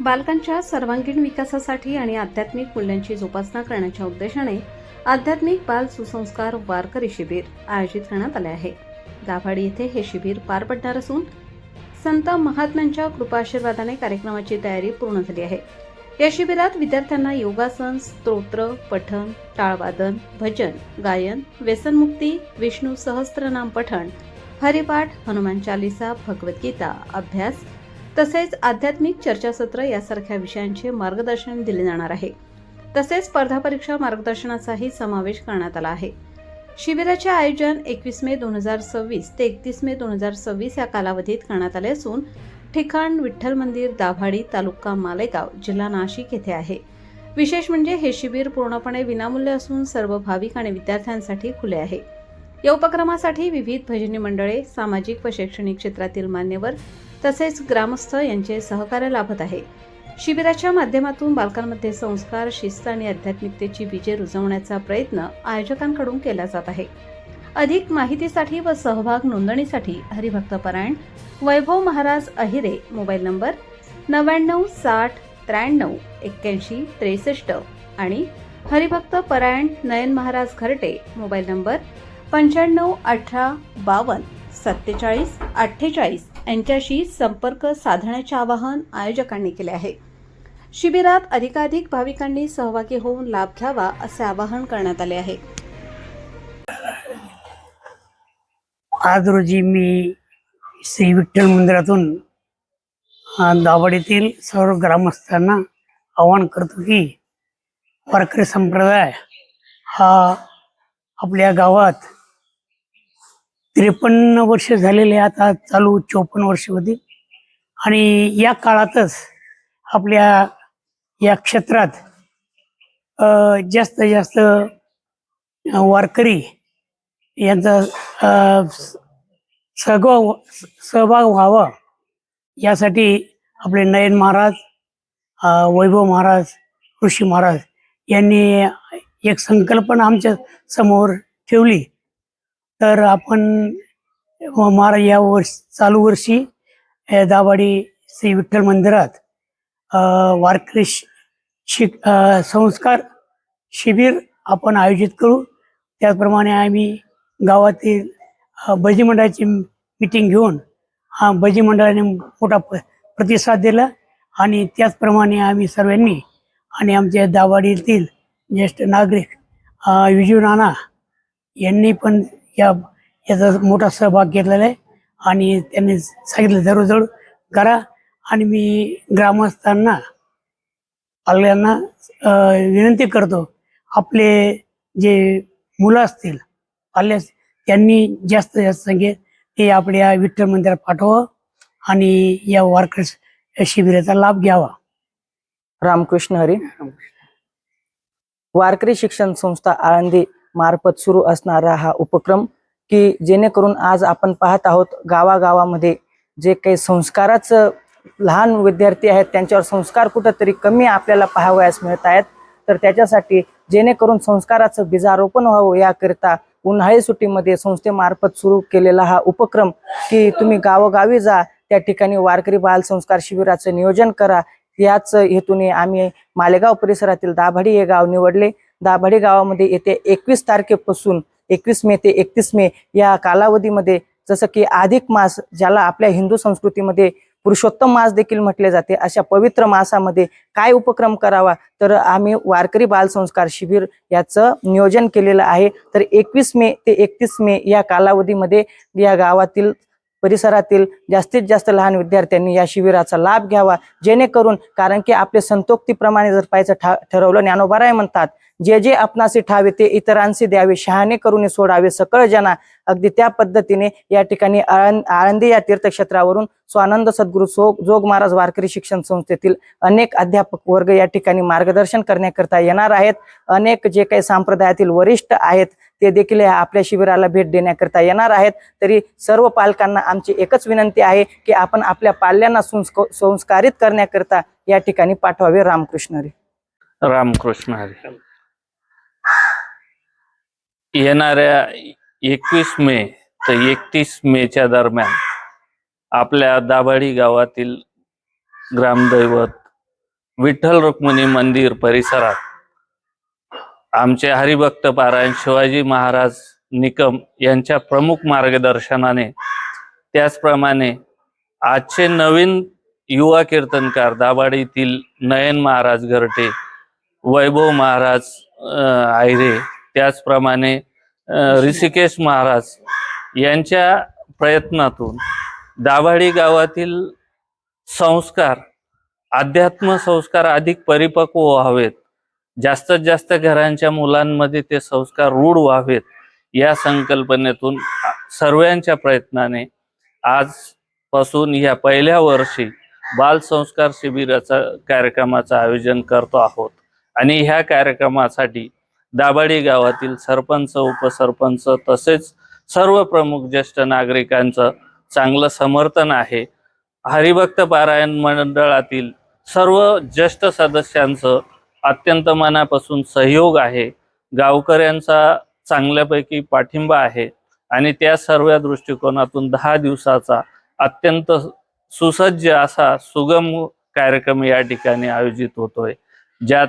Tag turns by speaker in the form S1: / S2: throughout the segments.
S1: बालकांच्या सर्वांगीण विकासासाठी आणि आध्यात्मिक मूल्यांची जोपासना करण्याच्या उद्देशाने आध्यात्मिक बाल सुसंस्कार वारकरी शिबिर आयोजित करण्यात आले आहे। दाभाडी येथे हे शिबिर पार पडणार असून संत महात्म्यांच्या कृपाशीर्वादाने कार्यक्रमाची तयारी पूर्ण झाली आहे। या शिबिरात विद्यार्थ्यांना योगासन, स्तोत्र, पठण, टाळवादन, भजन, गायन, व्यसनमुक्ती, विष्णू सहस्त्रनाम पठण, हरिपाठ, हनुमान चालीसा, भगवद्गीता, अभ्यास तसेच आध्यात्मिक चर्चासत्र यासारख्या विषयांचे मार्गदर्शन दिले जाणार आहे। तसेच स्पर्धा परीक्षा मार्गदर्शनाचाही समावेश करण्यात आला आहे। शिबिराचे आयोजन 21 मे 2026 ते 31 मे 2026 या कालावधीत करण्यात आले असून ठिकाण विठ्ठल मंदिर, दाभाडी, तालुका मालेगाव, जिल्हा नाशिक येथे आहे। विशेष म्हणजे हे शिबिर पूर्णपणे विनामूल्य असून सर्व भाविक आणि विद्यार्थ्यांसाठी खुले आहे। या उपक्रमासाठी विविध भजनी मंडळे, सामाजिक व शैक्षणिक क्षेत्रातील मान्यवर तसेच ग्रामस्थ यांचे सहकार्य लाभत आहे। शिबिराच्या माध्यमातून बालकांमध्ये संस्कार, शिस्त आणि आध्यात्मिकतेची बीजे रुजवण्याचा प्रयत्न आयोजकांकडून केला जात आहे। अधिक माहितीसाठी व सहभाग नोंदणीसाठी हरिभक्त परायण वैभव महाराज अहिरे मोबाईल नंबर 99 60 93 81 63 आणि हरिभक्त परायण नयन महाराज घरटे मोबाईल नंबर 95 18 52 47 48 यांच्याशी संपर्क साधण्याचे आवाहन आयोजकांनी केले आहे। शिबिरात अधिकाधिक भाविकांनी सहभागी होऊन लाभ घ्यावा असे आवाहन करण्यात आले आहे।
S2: आज रोजी मी श्री विठ्ठल मंदिरातून दाभाडीतील सर्व ग्रामस्थांना आवाहन करतो की वारकरी संप्रदाय हा आपल्या गावात 53 वर्ष झालेले, आता चालू 54 वर्ष होती आणि या काळातच आपल्या या क्षेत्रात जास्त जास्त वारकरी यांचा सहभाग व्हावा यासाठी आपले नयन महाराज, वैभव महाराज, ऋषी महाराज यांनी एक संकल्पना आमच्या समोर ठेवली। तर आपण महाराज या चालू वर्षी दाभाडी श्री विठ्ठल मंदिरात वारकरी संस्कार शिबिर आपण आयोजित करू। त्याचप्रमाणे आम्ही गावातील भजी मंडळाची मीटिंग घेऊन भजी मंडळाने मोठा प्रतिसाद दिला आणि त्याचप्रमाणे आम्ही सर्वांनी आणि आमच्या दाभाडीतील ज्येष्ठ नागरिक विजू नाना यांनी पण याचा मोठा सहभाग घेतलेला आहे आणि त्यांनी सांगितलं जवळजवळ करा। आणि मी ग्रामस्थांना, पालकांना विनंती करतो, आपले जे मुलं असतील पाल्यास त्यांनी जास्त संख्येत ते आपल्या विठ्ठल मंदिरात पाठवावं आणि या वारकरी शिबिराचा लाभ घ्यावा।
S3: रामकृष्ण हरी। वारकरी शिक्षण संस्था आळंदी मार्फत सुरू असणारा हा उपक्रम की जेणेकरून आज आपण पाहत आहोत गावागावामध्ये जे काही संस्काराचं लहान विद्यार्थी आहेत त्यांच्यावर संस्कार कुठंतरी कमी आपल्याला पाहावयास मिळत आहेत। तर त्याच्यासाठी जेणेकरून संस्काराचं बीजारोपण व्हावं याकरिता उन्हाळी सुट्टीमध्ये संस्थेमार्फत सुरू केलेला हा उपक्रम की तुम्ही गावोगावी जा, त्या ठिकाणी वारकरी बाल संस्कार शिबिराचं नियोजन करा। याच हेतूने आम्ही मालेगाव परिसरातील दाभाडी हे गाव निवडले। दाभाडी गावामध्ये येते 21 तारखेपासून 21 मे ते 31 मे या कालावधीमध्ये, जसं की अधिक मास ज्याला आपल्या हिंदू संस्कृतीमध्ये पुरुषोत्तम मास देखील म्हटले जाते, अशा पवित्र मासामध्ये काय उपक्रम करावा, तर आम्ही वारकरी बाल संस्कार शिबिर याचं नियोजन केलेलं आहे। तर 21 मे ते 31 मे या कालावधीमध्ये या गावातील परिसरातील जास्तीत जास्त लहान विद्यार्थ्यांनी या शिबिराचा लाभ घ्यावा, जेणेकरून कारण की आपले संतोक्तीप्रमाणे जर पाहायचं ठरवलं, ज्ञानोबाराय म्हणतात, जे जे आपणासी ठावे ते इतरांशी द्यावे, शहाणे करून सोडावे सकळ जना। अगदी त्या पद्धतीने या ठिकाणी आळंदी या तीर्थक्षेत्रावरून स्वानंद सद्गुरू जोग महाराज वारकरी शिक्षण संस्थेतील अनेक अध्यापक वर्ग या ठिकाणी मार्गदर्शन करण्याकरता येणार आहेत। अनेक जे काही संप्रदायातील वरिष्ठ आहेत ते देखील आपल्या शिबिराला भेट देण्याकरता येणार आहेत। तरी सर्व पालकांना आमची एकच विनंती आहे की आपण आपल्या पाल्यांना संस्कारित करण्याकरता या ठिकाणी पाठवावे। रामकृष्ण हरी।
S4: रामकृष्ण हरी। येणाऱ्या 21 मे ते 31 मेच्या दरम्यान आपल्या दाभाडी गावातील ग्रामदैवत विठ्ठल रुक्मिणी मंदिर परिसरात आमचे हरिभक्त पारायण शिवाजी महाराज निकम यांच्या प्रमुख मार्गदर्शनाने, त्याचप्रमाणे आजचे नवीन युवा कीर्तनकार दाभाडीतील नयन महाराज घरटे, वैभव महाराज आयरे, त्याचप्रमाणे ऋषिकेश महाराज यांच्या प्रयत्नातून दाभाडी गावातील संस्कार, अध्यात्म संस्कार अधिक परिपक्व व्हावेत, जास्तीत जास्त घरांच्या मुलांमध्ये ते संस्कार रूढ व्हावेत, या संकल्पनेतून सर्वांच्या प्रयत्नाने आजपासून या पहिल्या वर्षी बाल संस्कार शिबिराचा कार्यक्रमाचं आयोजन करतो आहोत. आणि ह्या कार्यक्रमासाठी दाभाडी गावातील सरपंच, उपसरपंच तसेच सर्व प्रमुख ज्येष्ठ नागरिकांचं चांगलं समर्थन आहे. हरिभक्त पारायण मंडळातील सर्व ज्येष्ठ सदस्यांचं अत्यंत मनापासून सहयोग आहे. गावकऱ्यांचा चांगल्यापैकी पाठिंबा आहे आणि त्या सर्व दृष्टिकोनातून 10 दिवसाचा अत्यंत सुसज्ज असा सुगम कार्यक्रम या ठिकाणी आयोजित होतोय, ज्यात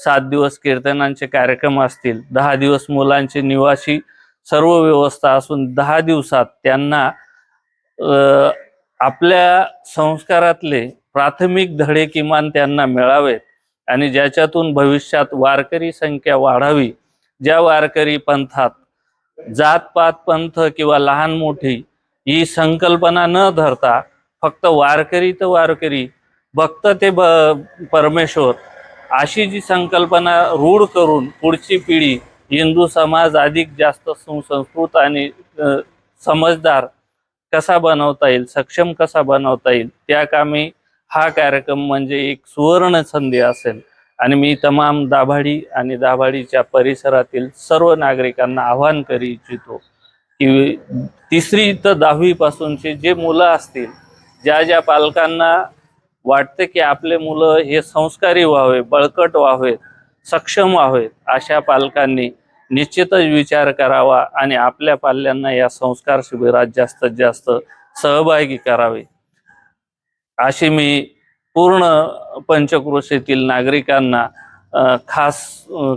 S4: 7 दिवस कीर्तनांचे कार्यक्रम असतील, 10 दिवस मुलांची निवासी सर्व व्यवस्था असून 10 दिवसात त्यांना आपल्या संस्कारातले प्राथमिक धडे किमान त्यांना मिळावेत आणि ज्याच्यातून भविष्यात वारकरी संख्या वाढावी. ज्या वारकरी पंथात जातपात, पंथ किंवा लहान मोठी ही संकल्पना न धरता फक्त वारकरी तर वारकरी, भक्त ते परमेश्वर अशी जी संकल्पना रूढ करून पुढची पिढी हिंदू समाज अधिक जास्त सुसंस्कृत आणि समजदार कसा बनवता येईल, सक्षम कसा बनवता येईल, त्या कामी हा कार्यक्रम म्हणजे एक सुवर्ण संधी असेल. आणि मी तमाम दाभाडी आणि दाभाडीच्या परिसरातील सर्व नागरिकांना आवाहन करू इच्छितो की 3री ते 10वी पासूनचे जे मुलं असतील, ज्या पालकांना वाटते की आपले मुलं हे संस्कारी व्हावे, बळकट व्हावेत, सक्षम व्हावेत, अशा पालकांनी निश्चितच विचार करावा आणि आपल्या पाल्यांना या संस्कार शिबिरात जास्तीत जास्त सहभागी करावे, अशी मी पूर्ण पंचक्रोशीतील नागरिकांना खास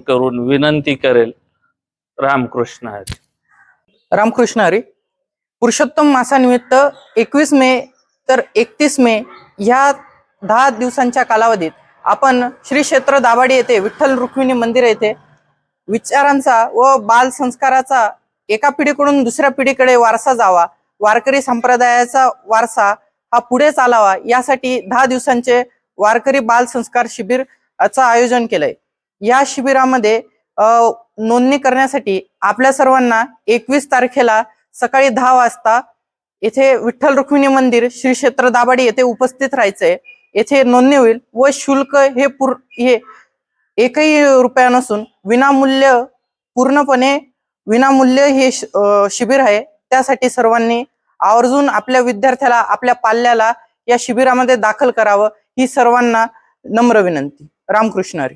S4: करून विनंती करेल. रामकृष्ण हरी.
S5: रामकृष्ण हरी. पुरुषोत्तम मासानिमित्त 21 मे तर 31 मे ह्या 10 दिवसांच्या कालावधीत आपण श्री क्षेत्र दाभाडी येथे विठ्ठल रुक्मिणी मंदिर येथे विचारांचा व बाल संस्काराचा एका पिढीकडून दुसऱ्या पिढीकडे वारसा जावा, वारकरी संप्रदायाचा वारसा हा पुढे चालावा, यासाठी 10 दिवसांचे वारकरी बाल संस्कार शिबिराचं आयोजन केलंय. या शिबिरामध्ये नोंदणी करण्यासाठी आपल्या सर्वांना 21 तारखेला सकाळी 10 वाजता येथे विठ्ठल रुक्मिणी मंदिर श्री क्षेत्र दाभाडी येथे उपस्थित राहायचंय. येथे नोंदणी होईल व शुल्क हे एकही रुपया नसून विनामूल्य, पूर्णपणे विनामूल्य हे शिबिर आहे. त्यासाठी सर्वांनी आवर्जून आपल्या विद्यार्थ्याला, आपल्या पाल्याला या शिबिरामध्ये दाखल करावं, ही सर्वांना नम्र विनंती. रामकृष्ण हरी.